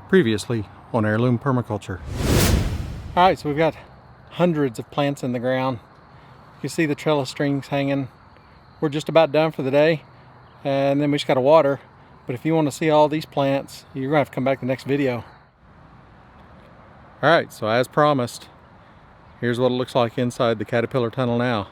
Previously on Heirloom Permaculture. Alright, so we've got hundreds of plants in the ground. You can see the trellis strings hanging. We're just about done for the day, and then we just got to water. But if you want to see all these plants, you're going to have to come back to the next video. Alright, so as promised, here's what it looks like inside the caterpillar tunnel now.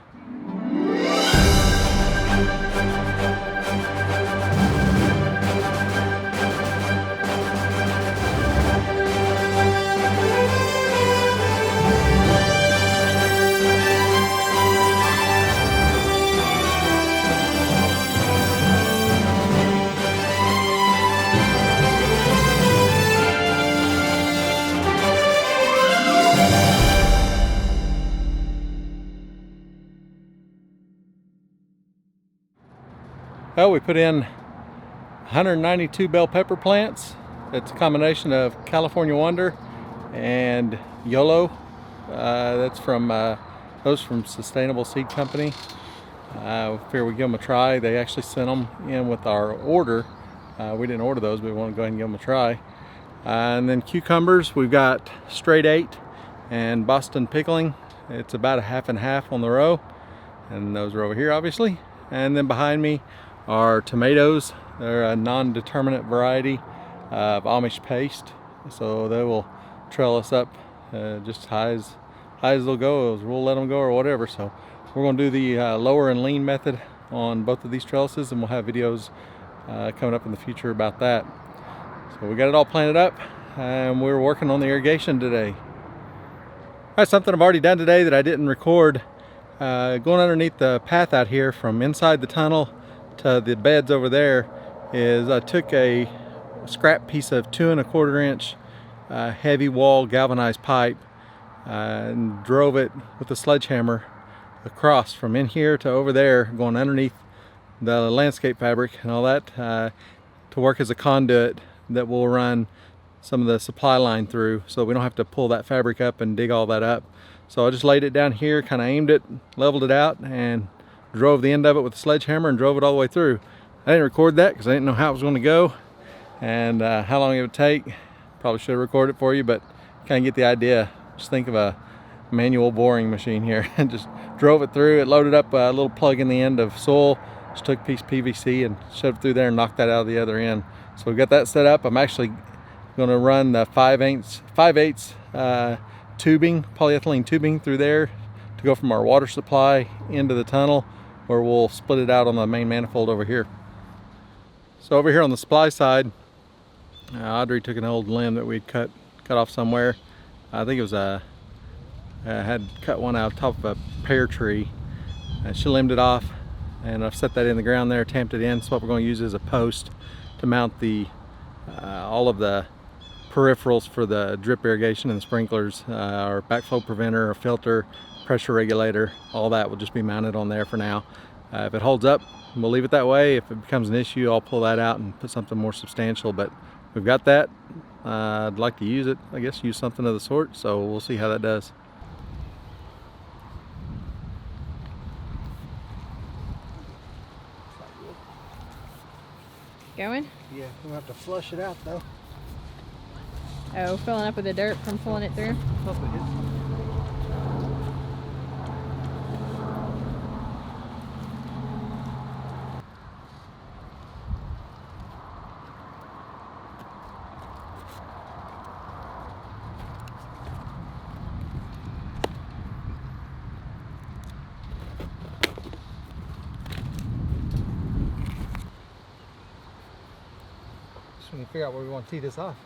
Well, we put in 192 bell pepper plants. It's a combination of California Wonder and YOLO. That's from those from Sustainable Seed Company. I figure we give them a try. They actually sent them in with our order. We didn't order those, but we want to go ahead and give them a try. And then cucumbers, we've got Straight 8 and Boston Pickling. It's about a half and half on the row, and those are over here obviously. And then behind me are tomatoes. They're a non-determinate variety of Amish paste, so they will trellis up just as high as they'll go. We'll let them go or whatever. So we're going to do the lower and lean method on both of these trellises, and we'll have videos coming up in the future about that. So we got it all planted up, and we're working on the irrigation today. That's something I've already done today that I didn't record. Going underneath the path out here from inside the tunnel to the beds over there is I took a scrap piece of 2 1/4 inch heavy wall galvanized pipe and drove it with a sledgehammer across from in here to over there, going underneath the landscape fabric and all that, to work as a conduit that will run some of the supply line through, so we don't have to pull that fabric up and dig all that up. So I just laid it down here, kind of aimed it, leveled it out, and drove the end of it with a sledgehammer and drove it all the way through. I didn't record that because I didn't know how it was going to go and how long it would take. Probably should have recorded it for you, but kind of get the idea. Just think of a manual boring machine here. And just drove it through. It loaded up a little plug in the end of soil. Just took a piece of PVC and shoved it through there and knocked that out of the other end. So we've got that set up. I'm actually going to run the 5/8 tubing, polyethylene tubing through there to go from our water supply into the tunnel, or we'll split it out on the main manifold over here. So over here on the supply side, Audrey took an old limb that we'd cut off somewhere. I think it was had cut one out of the top of a pear tree. She limbed it off, and I've set that in the ground there, tamped it in. So what we're going to use as a post to mount the all of the peripherals for the drip irrigation and the sprinklers, our backflow preventer, a filter, pressure regulator, all that will just be mounted on there for now. If it holds up, we'll leave it that way. If it becomes an issue, I'll pull that out and put something more substantial, but we've got that. I'd like to use it, I guess, use something of the sort, so we'll see how that does. Going? Yeah, we'll have to flush it out though. Oh, filling up with the dirt from pulling it through? Just want to figure out where we want to tee this off.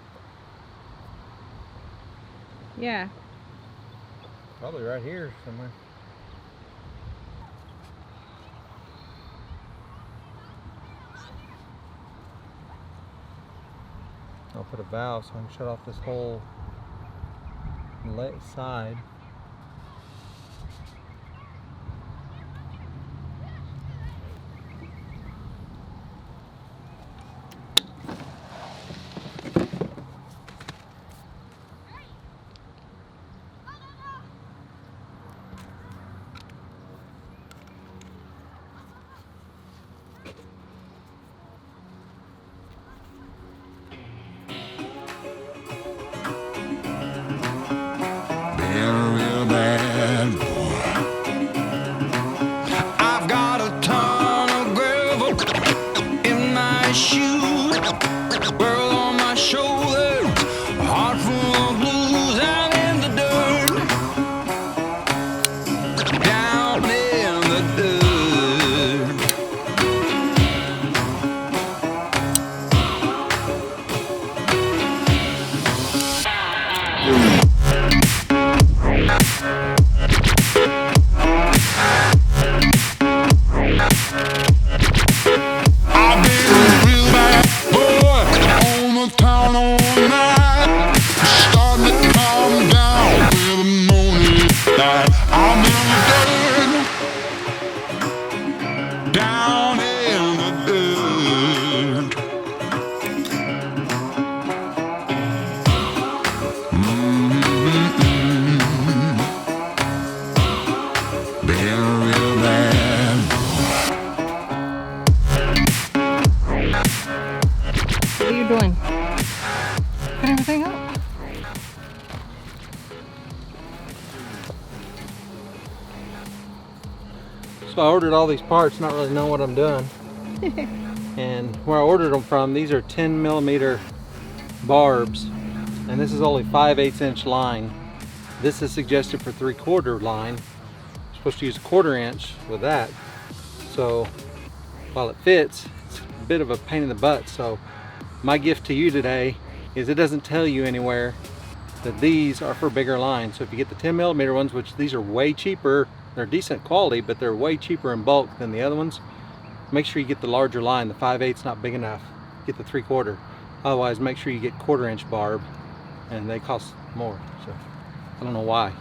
Yeah. Probably right here somewhere. I'll put a valve so I can shut off this whole side. bad boy. I've got a ton of gravel in my shoes, world on my shoulders, a heart full of blues. I'm in the dirt, down in the dirt. I've been a real bad boy on the town all night. Starting to calm down with the morning light. I'm in the dirt, down in the dirt. Been a real bad What are you doing? Put everything up. So I ordered all these parts, not really knowing what I'm doing. And where I ordered them from, these are 10mm barbs, and this is only 5/8 inch line. This is suggested for 3/4 line. You're supposed to use a 1/4 inch with that. So while it fits, it's a bit of a pain in the butt. So my gift to you today is it doesn't tell you anywhere that these are for bigger lines. So if you get the 10mm ones, which these are way cheaper, they're decent quality, but they're way cheaper in bulk than the other ones, make sure you get the larger line. The 5/8's not big enough. Get the 3/4. Otherwise, make sure you get 1/4 inch barb, and they cost more. So I don't know why.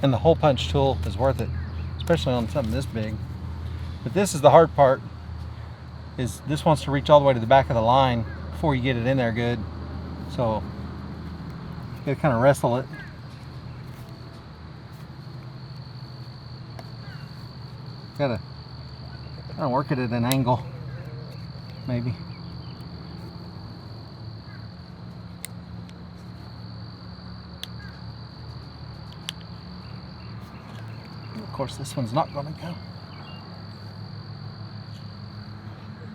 And the hole punch tool is worth it, especially on something this big. But this is the hard part, is this wants to reach all the way to the back of the line before you get it in there good. So you gotta kind of wrestle it. Gotta kind of work it at an angle, maybe. Of course, this one's not going to go.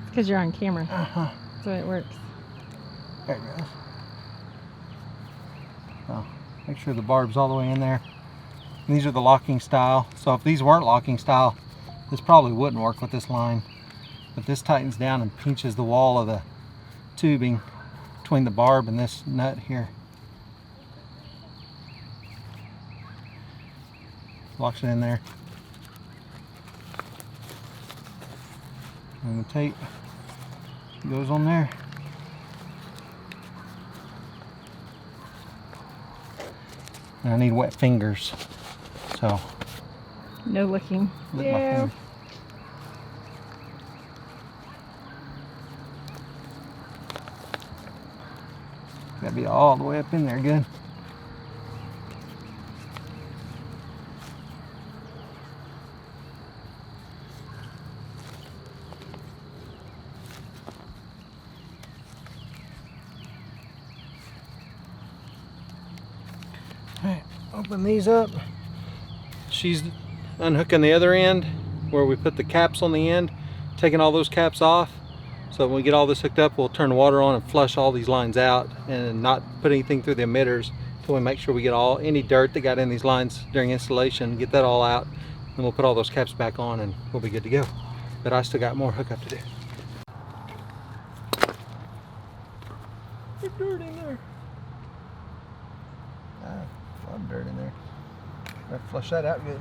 Because you're on camera. Uh-huh. That's the way it works. There it goes. So make sure the barb's all the way in there. And these are the locking style. So if these weren't locking style, this probably wouldn't work with this line. But this tightens down and pinches the wall of the tubing between the barb and this nut here. Locks it in there. And the tape goes on there. And I need wet fingers, so No licking. lick my fingers. Gotta be all the way up in there good. Alright, open these up. She's unhooking the other end where we put the caps on the end, taking all those caps off. So when we get all this hooked up, we'll turn the water on and flush all these lines out and not put anything through the emitters until we make sure we get any dirt that got in these lines during installation, get that all out, and we'll put all those caps back on and we'll be good to go. But I still got more hookup to do. There's dirt in there. A lot of dirt in there. Gotta flush that out good.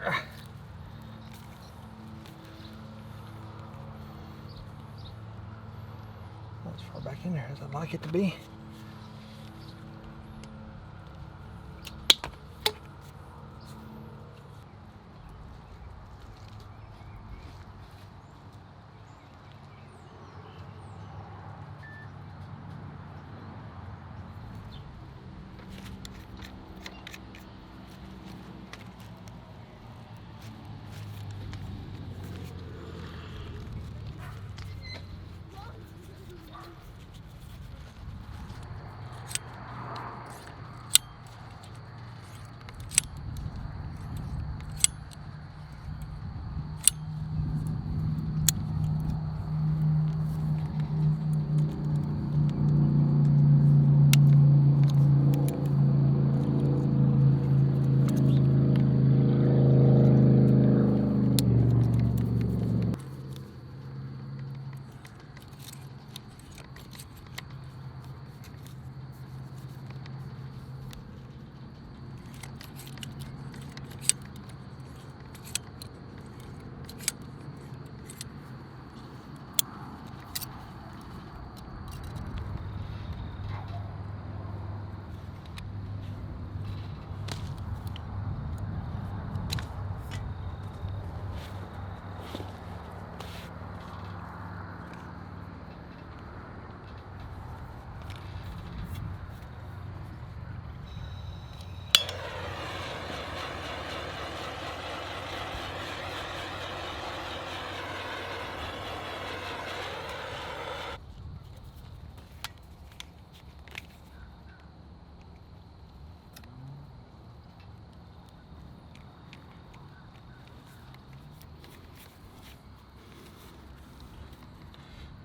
Not as far back in there as I'd like it to be.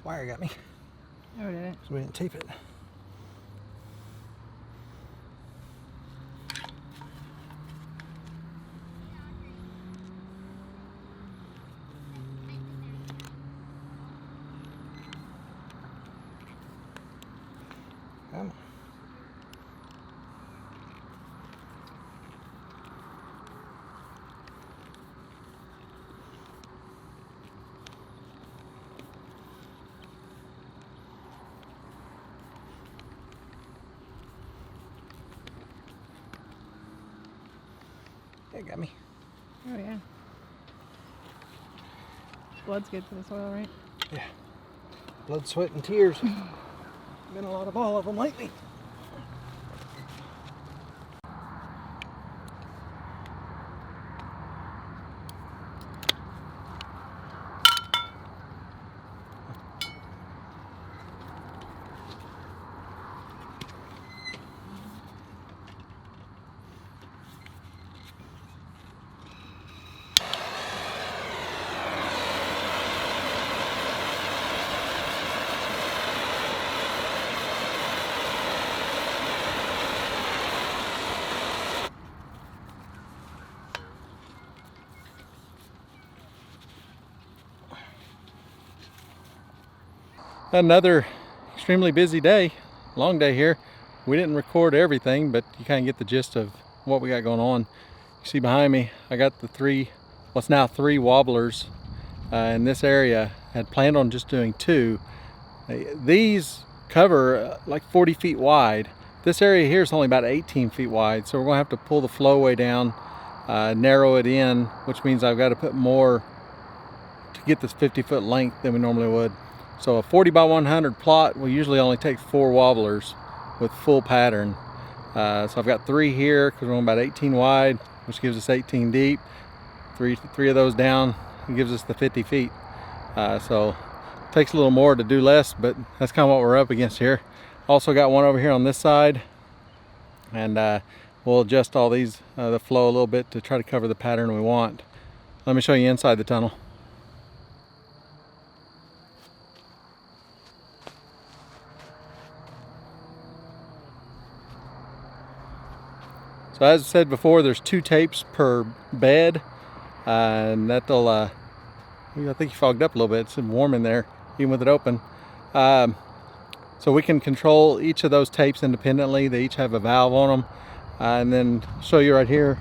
Wire got me. Oh, did it? So we didn't tape it. Come on. It got me. Oh, yeah. Blood's good for the soil, right? Yeah. Blood, sweat, and tears. Been a lot of all of them lately. Another extremely busy day, long day here. We didn't record everything, but you kind of get the gist of what we got going on. You see behind me, I got the what's now three wobblers in this area. I had planned on just doing two. These cover like 40 feet wide. This area here is only about 18 feet wide, so we're going to have to pull the flowway down, narrow it in, which means I've got to put more to get this 50-foot length than we normally would. So a 40 by 100 plot will usually only take 4 wobblers with full pattern. So I've got 3 here because we're going about 18 wide, which gives us 18 deep. Three of those down, it gives us the 50 feet. So it takes a little more to do less, but that's kind of what we're up against here. Also got one over here on this side, and we'll adjust all these, the flow a little bit to try to cover the pattern we want. Let me show you inside the tunnel. So as I said before, there's 2 tapes per bed, and that'll, I think you fogged up a little bit. It's warm in there, even with it open. So we can control each of those tapes independently. They each have a valve on them. And then I'll show you right here.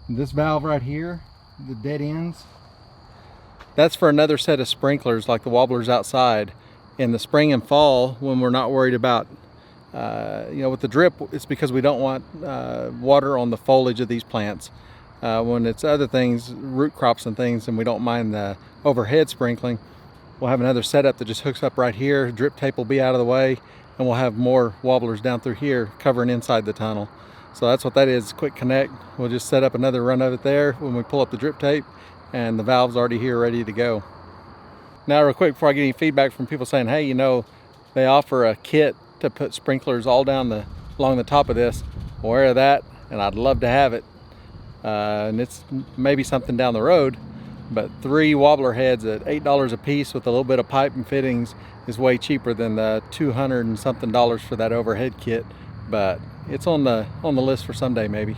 This valve right here, the dead ends, that's for another set of sprinklers like the wobblers outside. In the spring and fall, when we're not worried about, with the drip, it's because we don't want water on the foliage of these plants. When it's other things, root crops and things, and we don't mind the overhead sprinkling, we'll have another setup that just hooks up right here. Drip tape will be out of the way, and we'll have more wobblers down through here covering inside the tunnel. So that's what that is, quick connect. We'll just set up another run of it there when we pull up the drip tape, and the valve's already here ready to go. Now real quick, before I get any feedback from people saying, hey, they offer a kit to put sprinklers all down along the top of this. I'm aware of that, and I'd love to have it. And it's maybe something down the road, but 3 wobbler heads at $8 a piece with a little bit of pipe and fittings is way cheaper than the $200 and something for that overhead kit. But it's on the list for someday maybe.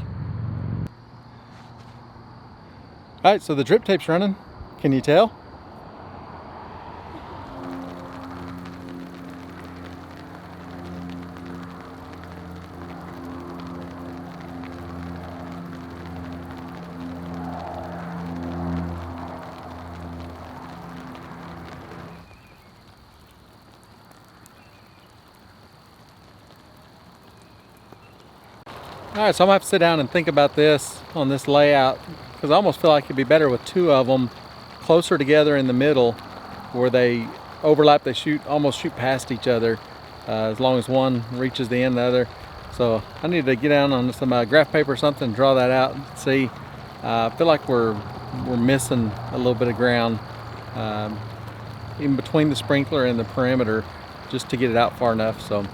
All right, so the drip tape's running. Can you tell? All right, so I'm gonna have to sit down and think about this on this layout, because I almost feel like it'd be better with 2 of them closer together in the middle where they overlap. They almost shoot past each other, as long as one reaches the end of the other. So I need to get down on some graph paper or something, draw that out and see. I feel like we're missing a little bit of ground in between the sprinkler and the perimeter just to get it out far enough. So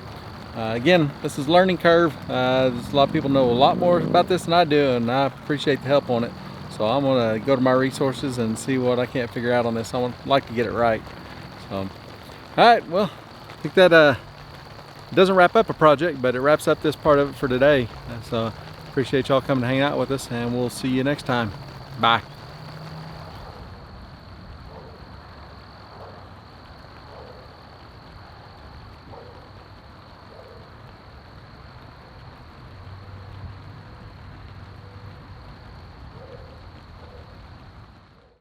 again, this is a learning curve. There's a lot of people know a lot more about this than I do, and I appreciate the help on it. So I'm gonna go to my resources and see what I can't figure out on this. I would like to get it right. So, all right, well, I think that doesn't wrap up a project, but it wraps up this part of it for today. So appreciate y'all coming to hang out with us, and we'll see you next time. Bye.